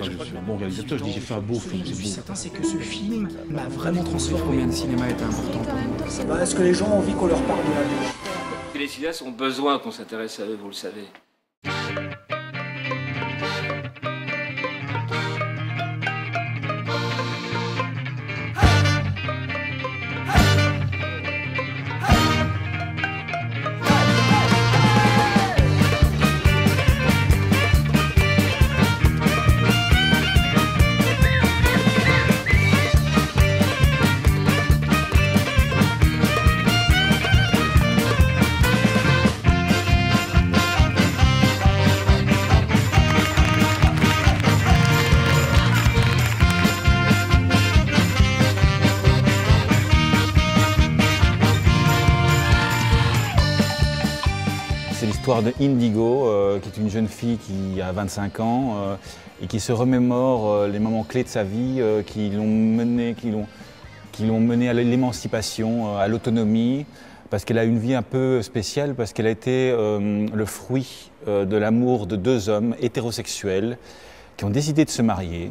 pas que je suis un bon réalisateur, je dis j'ai fait un beau film. Ce qui est certain, c'est que ce film m'a vraiment transformé. Combien de cinéma est important pour vous? Est-ce que les gens ont envie qu'on leur parle de la vie? Les cinéastes ont besoin qu'on s'intéresse à eux, vous le savez. C'est l'histoire de Indigo, qui est une jeune fille qui a 25 ans et qui se remémore les moments clés de sa vie qui l'ont menée à l'émancipation, à l'autonomie, parce qu'elle a une vie un peu spéciale, parce qu'elle a été le fruit de l'amour de deux hommes hétérosexuels qui ont décidé de se marier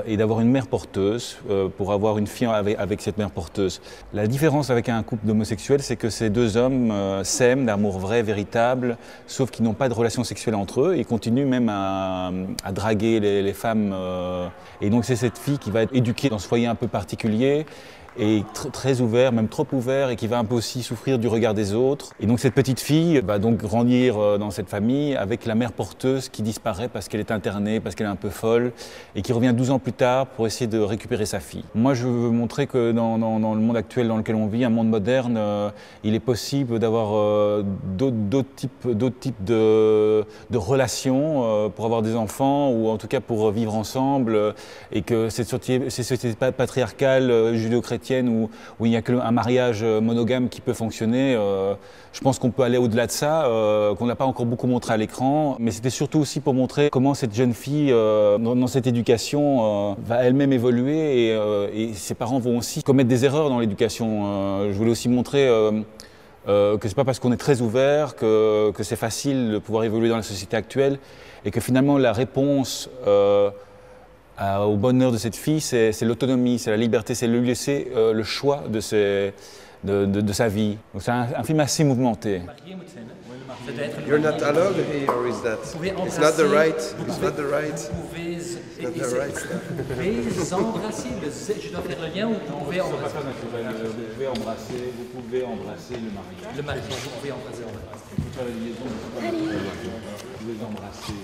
et d'avoir une mère porteuse pour avoir une fille avec cette mère porteuse. La différence avec un couple d'homosexuels, c'est que ces deux hommes s'aiment d'amour vrai, véritable, sauf qu'ils n'ont pas de relation sexuelle entre eux et continuent même à draguer les femmes. Et donc c'est cette fille qui va être éduquée dans ce foyer un peu particulier et très ouvert, même trop ouvert, et qui va un peu aussi souffrir du regard des autres. Et donc cette petite fille va donc grandir dans cette famille avec la mère porteuse qui disparaît parce qu'elle est internée, parce qu'elle est un peu folle, et qui revient 12 ans plus tard pour essayer de récupérer sa fille. Moi je veux montrer que dans le monde actuel dans lequel on vit, un monde moderne, il est possible d'avoir d'autres types de relations pour avoir des enfants, ou en tout cas pour vivre ensemble, et que cette société patriarcale judéo-chrétienne où il n'y a qu'un mariage monogame qui peut fonctionner. Je pense qu'on peut aller au-delà de ça, qu'on n'a pas encore beaucoup montré à l'écran. Mais c'était surtout aussi pour montrer comment cette jeune fille, dans cette éducation, va elle-même évoluer et ses parents vont aussi commettre des erreurs dans l'éducation. Je voulais aussi montrer que c'est pas parce qu'on est très ouvert que c'est facile de pouvoir évoluer dans la société actuelle et que finalement la réponse au bonheur de cette fille, c'est l'autonomie, c'est la liberté, c'est lui laisser le choix de sa vie. Donc c'est un film assez mouvementé. You're not allowed here, or is that? It's not the right. It's not the right. Vous pouvez Not the right stuff. embrasser je dois faire le lien ou vous pouvez embrasser Vous pouvez embrasser le mari. le mari, vous pouvez embrasser le mari. Vous pouvez embrasser.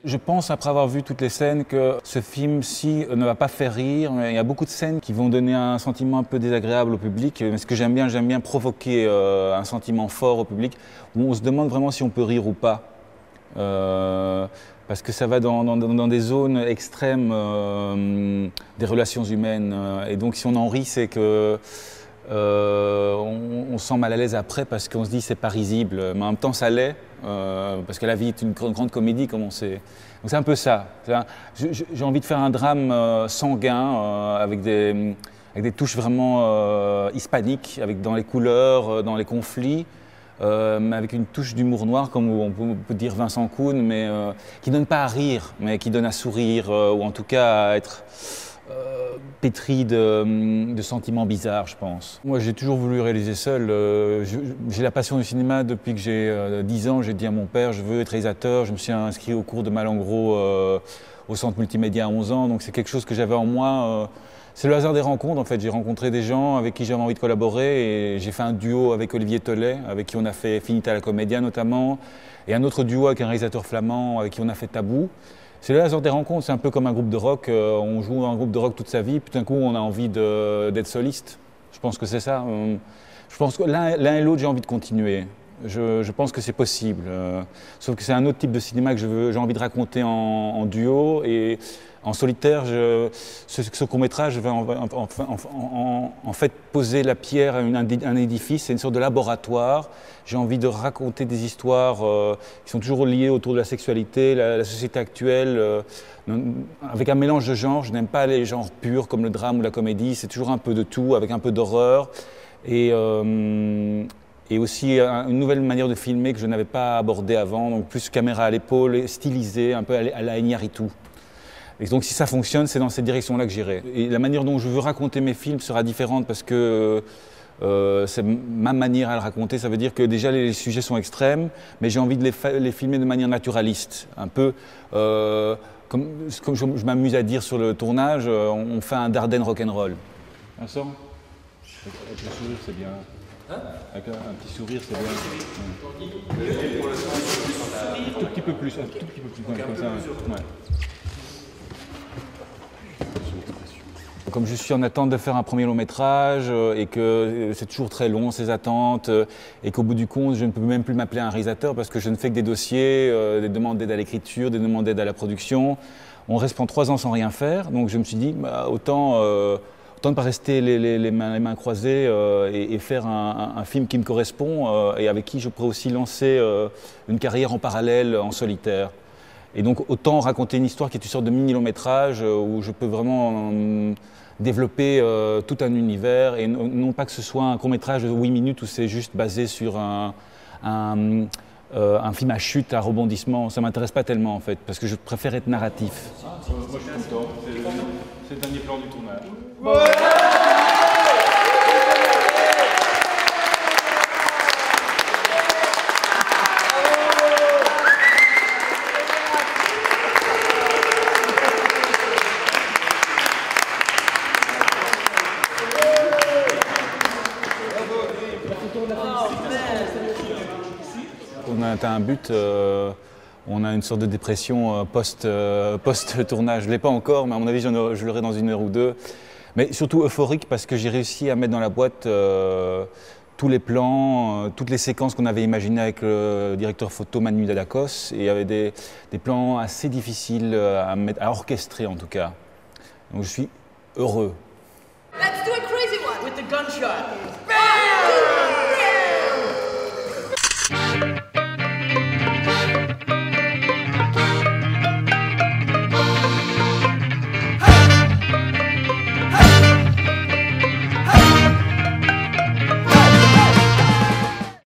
Je pense, après avoir vu toutes les scènes, que ce film-ci ne va pas faire rire. Il y a beaucoup de scènes qui vont donner un sentiment un peu désagréable au public. Mais ce que j'aime bien provoquer un sentiment fort au public, où on se demande vraiment si on peut rire ou pas. Parce que ça va dans des zones extrêmes des relations humaines. Et donc si on en rit, c'est que on se sent mal à l'aise après parce qu'on se dit c'est pas risible. Mais en même temps ça l'est. Parce que la vie est une grande comédie, comme on sait. Donc c'est un peu ça. J'ai envie de faire un drame sanguin avec des touches vraiment hispaniques, dans les couleurs, dans les conflits, mais avec une touche d'humour noir, comme on peut dire Vincent Kuhn, mais qui ne donne pas à rire, mais qui donne à sourire, ou en tout cas à être pétri de sentiments bizarres, je pense. Moi, j'ai toujours voulu réaliser seul. J'ai la passion du cinéma depuis que j'ai 10 ans. J'ai dit à mon père, je veux être réalisateur. Je me suis inscrit au cours de Malengro au Centre Multimédia à 11 ans. Donc c'est quelque chose que j'avais en moi. C'est le hasard des rencontres, en fait. J'ai rencontré des gens avec qui j'avais envie de collaborer et j'ai fait un duo avec Olivier Tollet, avec qui on a fait Finita la Commedia notamment, et un autre duo avec un réalisateur flamand avec qui on a fait Tabou. C'est le hasard des rencontres, c'est un peu comme un groupe de rock. On joue dans un groupe de rock toute sa vie, puis tout d'un coup on a envie d'être soliste. Je pense que c'est ça. Je pense que l'un et l'autre, j'ai envie de continuer. Je pense que c'est possible. Sauf que c'est un autre type de cinéma que j'ai envie de raconter en duo. Et en solitaire, ce court-métrage va en fait poser la pierre à un édifice. C'est une sorte de laboratoire. J'ai envie de raconter des histoires qui sont toujours liées autour de la sexualité, la société actuelle, avec un mélange de genres. Je n'aime pas les genres purs comme le drame ou la comédie. C'est toujours un peu de tout, avec un peu d'horreur. Et Et aussi une nouvelle manière de filmer que je n'avais pas abordée avant, donc plus caméra à l'épaule, stylisée, un peu à la Iñárritu. Et donc si ça fonctionne, c'est dans cette direction-là que j'irai. Et la manière dont je veux raconter mes films sera différente parce que c'est ma manière à le raconter. Ça veut dire que déjà les sujets sont extrêmes, mais j'ai envie de les filmer de manière naturaliste. Un peu comme je m'amuse à dire sur le tournage, on fait un Dardenne rock'n'roll. Vincent, avec le sourire c'est bien. Avec un petit sourire c'est bien. Un tout petit peu plus, comme ça. Ouais. Comme je suis en attente de faire un premier long métrage et que c'est toujours très long ces attentes et qu'au bout du compte je ne peux même plus m'appeler un réalisateur parce que je ne fais que des dossiers, des demandes d'aide à l'écriture, des demandes d'aide à la production. On reste pendant 3 ans sans rien faire, donc je me suis dit bah, autant ne pas rester les mains croisées et faire un film qui me correspond et avec qui je pourrais aussi lancer une carrière en parallèle, en solitaire. Et donc autant raconter une histoire qui est une sorte de mini-long-métrage où je peux vraiment développer tout un univers et non pas que ce soit un court-métrage de 8 minutes où c'est juste basé sur un film à chute, à rebondissement. Ça ne m'intéresse pas tellement en fait, parce que je préfère être narratif. Moi je suis content, c'est le dernier plan du tournage. Ouais. On a atteint un but, on a une sorte de dépression post-tournage. Je ne l'ai pas encore, mais à mon avis, je l'aurai dans 1 heure ou 2. Mais surtout euphorique parce que j'ai réussi à mettre dans la boîte tous les plans, toutes les séquences qu'on avait imaginées avec le directeur photo Manu Dadakos. Et il y avait des plans assez difficiles à orchestrer en tout cas. Donc je suis heureux. Let's do a crazy one with the gunshot.